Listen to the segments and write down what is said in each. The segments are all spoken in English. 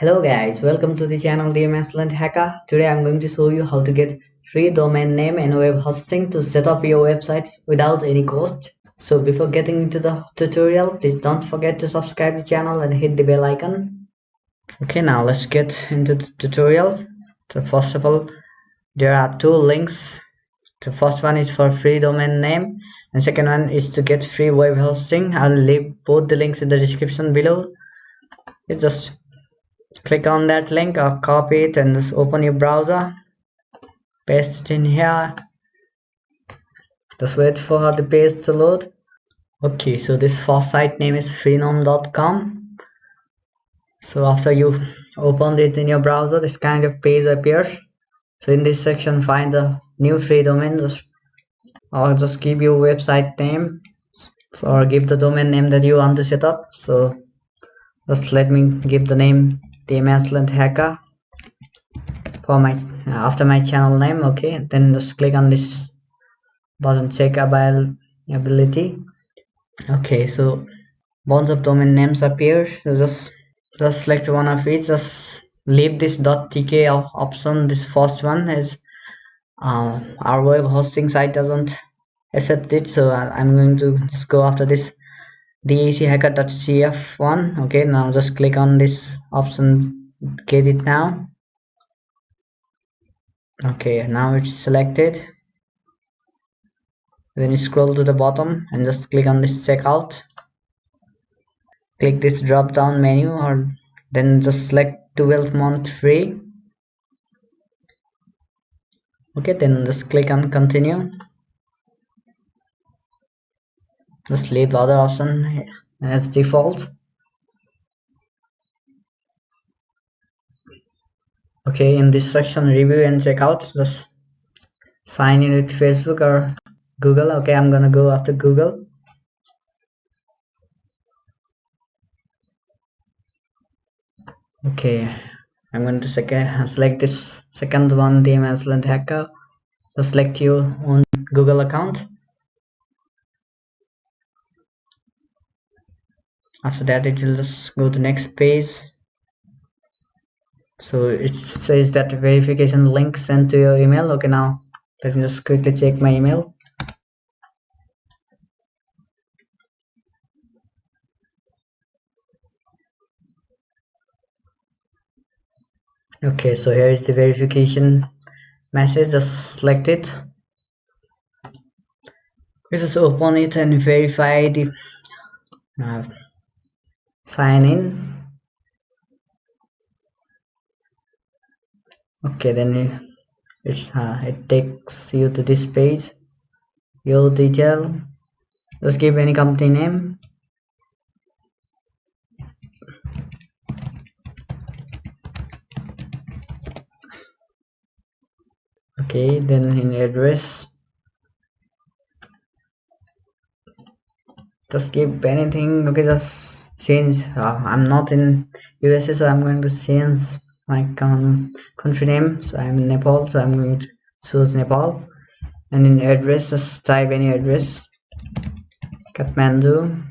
Hello guys, welcome to the channel the Amazicellent Hacker. Today I'm going to show you how to get free domain name and web hosting to set up your website without any cost. So before getting into the tutorial, please don't forget to subscribe the channel and hit the bell icon. Okay, now let's get into the tutorial. So first of all, there are two links. The first one is for free domain name and second one is to get free web hosting. I'll leave both the links in the description below. You just click on that link or copy it and just open your browser, paste it in here, just wait for the page to load. Okay, so this first site name is freenom.com. so after you opened it in your browser, this kind of page appears. So in this section, find the new free domain, or just give your website name, or give the domain name that you want to set up. So just let me give the name the Amazicellent Hacker for my after my channel name. Okay, then just click on this button, check availability. Okay, so bunch of domain names appear. So just select one of each. Just leave this .tk option. This first one is our web hosting site doesn't accept it, so I'm going to just go after this dachacker.cf one. Okay, now just click on this option, get it now. Okay, now it's selected. Then you scroll to the bottom and just click on this checkout. Click this drop down menu, or then just select 12-month free. Okay, then just click on continue. Just leave the other option as default. Okay, in this section, review and checkout, just sign in with Facebook or Google. Okay, I'm gonna go after Google. Okay, I'm going to select this second one, the Amazicellent Hacker. Just select your own Google account. After that, it will just go to next page. So it says that verification link sent to your email. Okay, now let me just quickly check my email. Okay, so here is the verification message. Just select it. Just open it and verify the sign in. Okay, then it takes you to this page. Your detail. Just give any company name. Okay, then in address, just give anything. Okay, just change. I'm not in USA, so I'm going to change my country name. So I'm in Nepal, so I'm going to choose Nepal. And in address, just type any address. Kathmandu.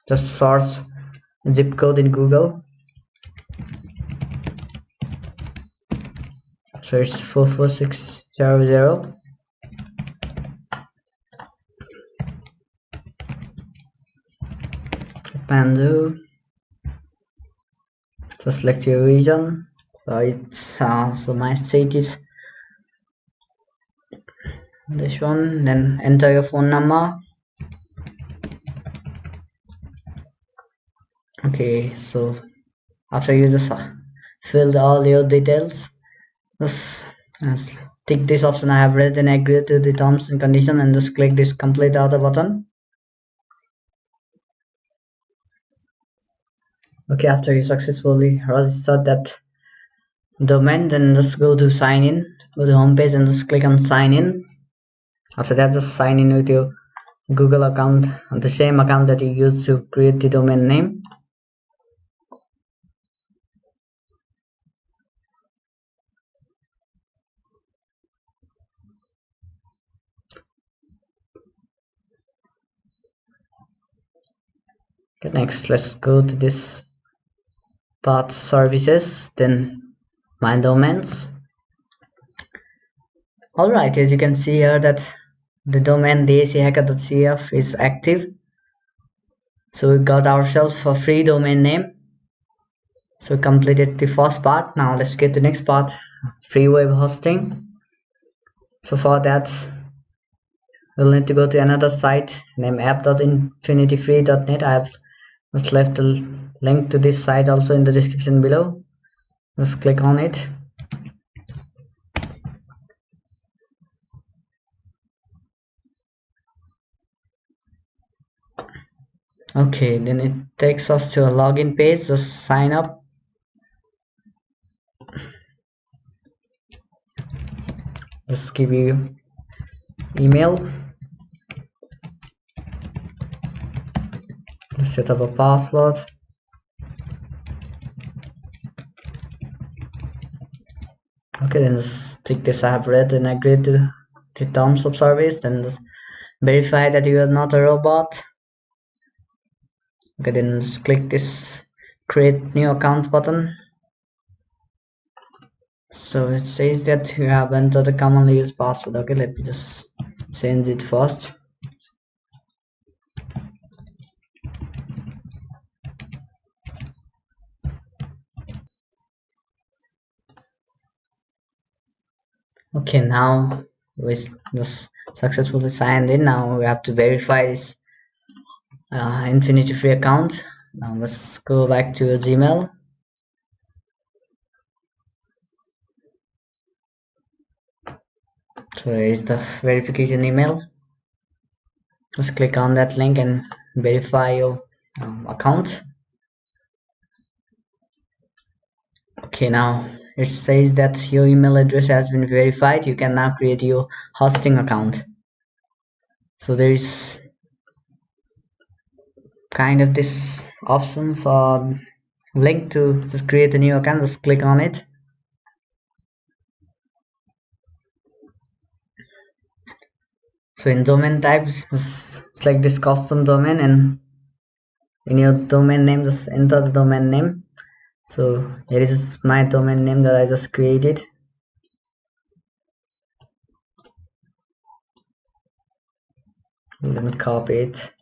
Just search zip code in Google. So it's 44600. Kathmandu. Just select your region. So it's so my state is this one. Then enter your phone number. Okay, so after you just filled all your details, just tick this option, I have read and agreed to the terms and condition, and just click this complete other button. Okay, after you successfully registered that domain, then just go to sign in, go to home page and just click on sign in. After that, just sign in with your Google account, the same account that you used to create the domain name. Okay, next let's go to this path services, then my domains. Alright, as you can see here that the domain dachacker.cf is active. So we got ourselves a free domain name. So we completed the first part. Now let's get the next part, free web hosting. So for that we'll need to go to another site named app.infinityfree.net. I have just left a link to this site also in the description below. Just click on it. Okay, then it takes us to a login page. Just sign up. Just give you email. Set up a password. Okay, then just tick this I have read and agreed to the terms of service. Then just verify that you are not a robot. Okay, then just click this create new account button. So it says that you have entered the commonly used password. Okay, let me just change it first. Okay, now we just successfully signed in. Now we have to verify this Infinity Free account. Now let's go back to Gmail. So here's the verification email. Just click on that link and verify your account. Okay, now it says that your email address has been verified. You can now create your hosting account. So there is kind of this options or link to just create a new account. Just click on it. So in domain types, just select this custom domain, and in your domain name just enter the domain name. So here is my domain name that I just created. Let me copy it.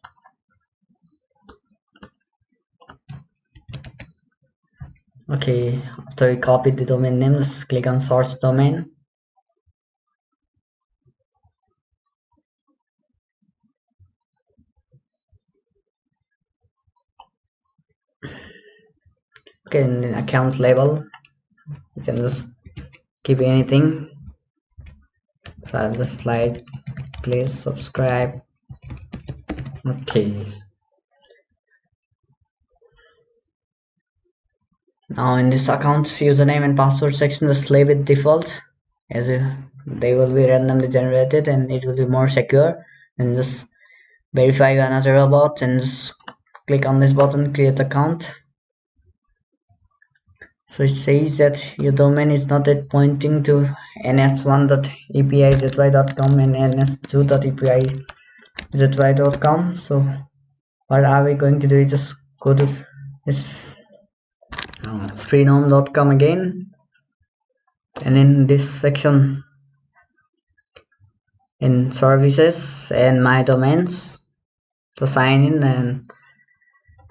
Okay, after you copy the domain name, just click on source domain. Okay, in the account label, you can just keep anything. So I'll just like please subscribe. Okay. Now in this account's username and password section, just leave it default, as they will be randomly generated and it will be more secure. And just verify another robot and just click on this button, create account. So it says that your domain is not yet pointing to ns1.epizY.com and ns2.epizY.com. So what are we going to do is just go to this freenome.com again, and in this section in services and my domains to sign in, and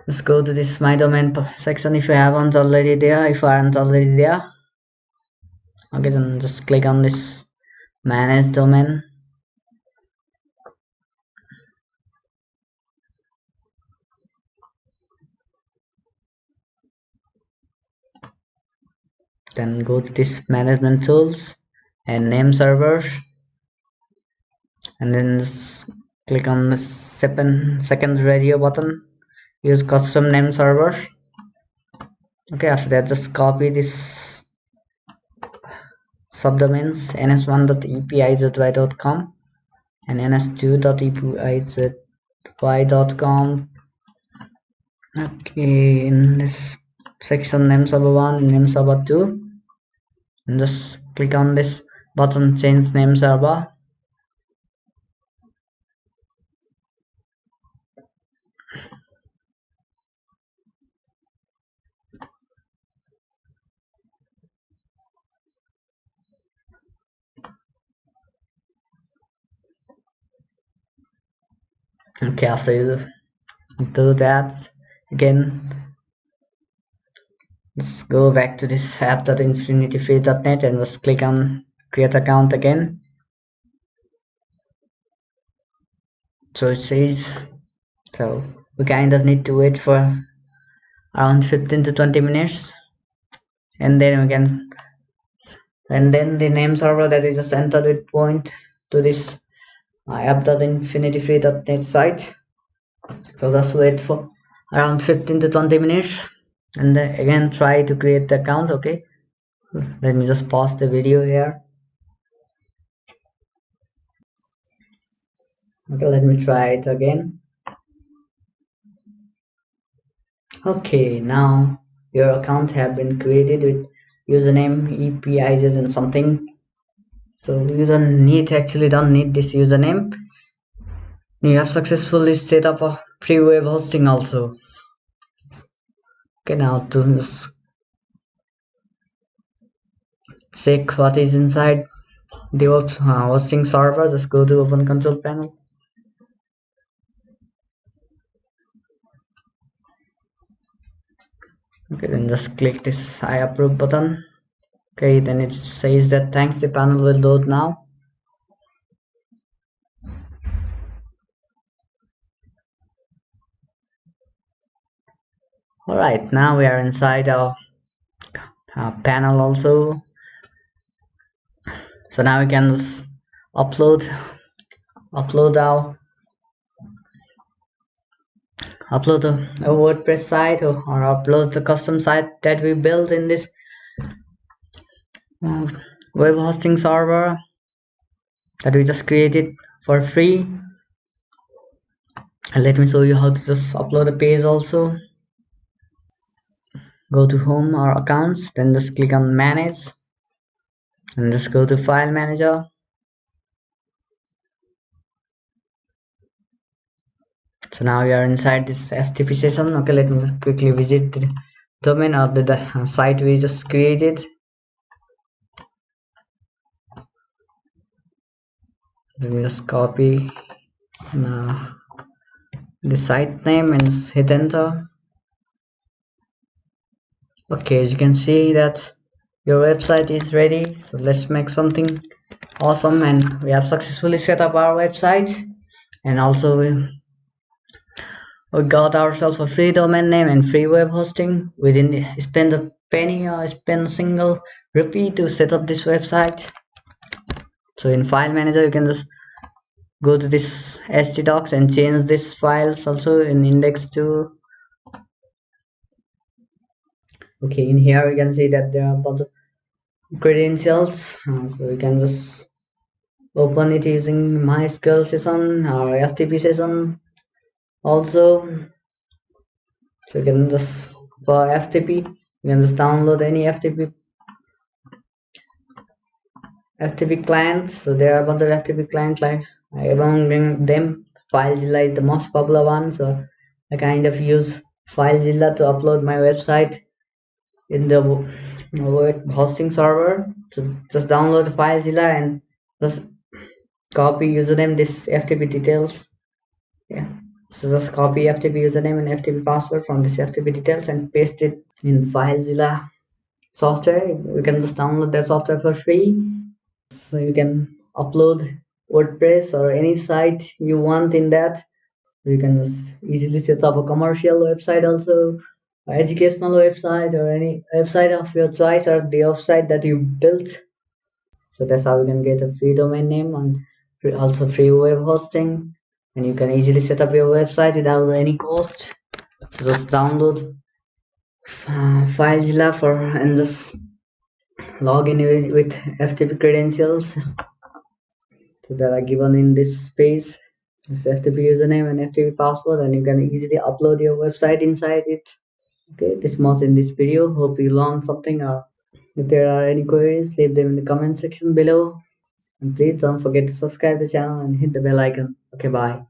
just go to this my domain section if you haven't already there. If you aren't already there, okay, then just click on this manage domain. Then go to this management tools and name servers, and then just click on the second radio button, use custom name servers. Okay, after that just copy this subdomains ns1.epizY.com and ns2.epizY.com. Okay, in this section name server 1 and name server 2, and just click on this button change name server. Okay, after you do that again, let's go back to this app.infinityfree.net and just click on create account again. So it says, so we kind of need to wait for around 15 to 20 minutes, and then we can, and then the name server that we just entered it point to this app.infinityfree.net site. So just wait for around 15 to 20 minutes and then again try to create the account. Okay, let me just pause the video here. Okay, let me try it again. Okay, now your account have been created with username, EPIZ and something. So you don't need this username. You have successfully set up a free web hosting also. Okay, now to just check what is inside the hosting server, just go to open control panel. Okay, then just click this I approve button. Okay, then it says that thanks, the panel will load now. Alright, now we are inside our panel also. So now we can just upload our WordPress site or upload the custom site that we built in this web hosting server that we just created for free. And let me show you how to just upload a page also. Go to home or accounts, then just click on manage and just go to file manager. So now we are inside this FTP session. Okay, let me quickly visit the domain of the site we just created. Let me just copy the site name and hit enter. Okay, as you can see that your website is ready. So let's make something awesome, and we have successfully set up our website, and also we got ourselves a free domain name and free web hosting. We didn't spend a penny or spend a single rupee to set up this website. So in file manager you can just go to this htdocs and change this files also in index2. Okay, in here you can see that there are a bunch of credentials, so you can just open it using MySQL session or FTP session also. So you can just, for FTP you can just download any FTP clients. So there are a bunch of FTP clients, like among them FileZilla is the most popular one. So I kind of use FileZilla to upload my website in the web hosting server. So just download FileZilla and just copy username, this FTP details. Yeah, so just copy FTP username and FTP password from this FTP details and paste it in FileZilla software. You can just download that software for free. So you can upload WordPress or any site you want in that. You can just easily set up a commercial website also, or educational website, or any website of your choice, or the website that you built. So that's how you can get a free domain name and also free web hosting, and you can easily set up your website without any cost. So just download FileZilla and just log in with FTP credentials that are given in this page. This FTP username and FTP password, and you can easily upload your website inside it. Okay, this much in this video. Hope you learned something, or if there are any queries, leave them in the comment section below. And please don't forget to subscribe the channel and hit the bell icon. Okay, bye.